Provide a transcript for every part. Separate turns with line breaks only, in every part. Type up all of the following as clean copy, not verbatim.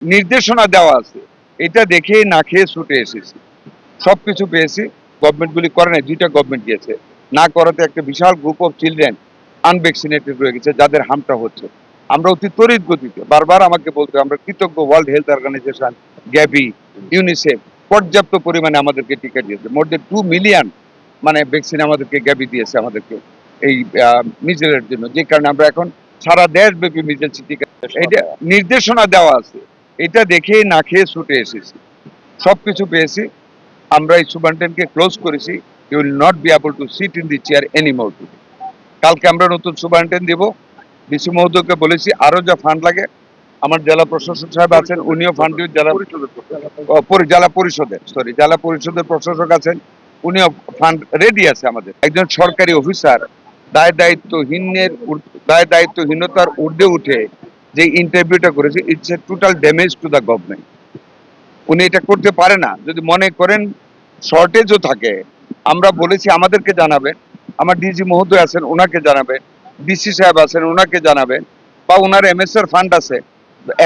নির্দেশনা দেওয়া আছে, এটা দেখে না খেয়ে ছুটে এসেছি। সবকিছু পেয়েছি, গভর্নমেন্টগুলি করে নাই, 2টা গভর্নমেন্ট গিয়েছে। না করাতে একটা বিশাল গ্রুপ অফ চিলড্রেন আনভ্যাকসিনেটেড রয়ে গেছে, যাদের হার্মটা হচ্ছে। আমরা অতি তড়িৎ গতিতে বারবার আমাকে বলতে আমরা কৃতজ্ঞ World Health Organization, Gavi, UNICEF পর্যাপ্ত পরিমাণে আমাদেরকে টিকা দিয়েছে। মোর দেন 2 মিলিয়ন মানে ভ্যাকসিন আমাদেরকে গ্যাভি দিয়েছে আমাদেরকে এই মিজেলের জন্য, যে কারণে আমরা এখন সারা দেশব্যাপী মিজেলস টিকা, এটা নির্দেশনা দেওয়া আছে, এটা দেখে না খেয়ে ছুটে এসেছি। সবকিছু পেয়েছি। আমরা এই সুপারিনটেন্ডেন্টকে ক্লোজ করেছি। You will not be able to sit in the chair anymore. কালকে আমরা নতুন সুপারিনটেন্ডেন্ট দেব। ডিসি মহোদয়কে বলেছি আরো যা ফান্ড লাগে, আমার জেলা প্রশাসক সাহেব আছেন, উনিও ফান্ড দিয়ে জেলা পরিষদের প্রশাসক আছেন, উনিও ফান্ড রেডি আছে আমাদের। একজন সরকারি অফিসার দায় দায়িত্বহীনতার ঊর্ধ্বে উঠে যে ইন্টারভিউটা করেছে, it's a total damage to the government. উনি এটা করতে পারে না। যদি মনে করেন শর্টেজও থাকে, আমরা বলেছি আমাদেরকে জানাবেন, আমার ডিজি মহোদয় আছেন ওনাকে জানাবেন, ডিসি সাহেব আছেন ওনাকে জানাবেন, বা ওনার এমএসআর ফান্ড আছে,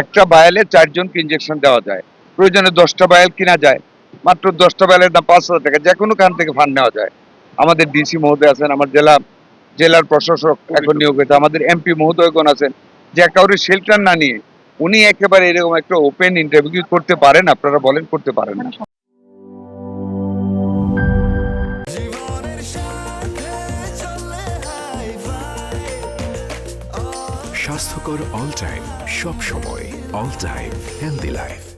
একটা বায়ালে 4 জনকে ইনজেকশন দেওয়া যায়, প্রয়োজনে 10টা বায়াল কিনা যায়, মাত্র 10টা বায়ালের দাম 5,000 টাকা, যে কোনো খান থেকে ফান্ড নেওয়া যায়। আমাদের ডিসি মহোদয় আছেন, আমার জেলার প্রশাসক এখন নিয়োগ হয়েছে, আমাদের এমপি মহোদয়গণ আছেন, যে কাউরে শেল্টার না নিয়ে উনি একেবারে এরকম একটা ওপেন ইন্টারভিউ করতে পারেন? আপনারা বলেন করতে পারেন না?
স্বাস্থ্যকর অল টাইম, সব সময় অল টাইম হেলদি লাইফ।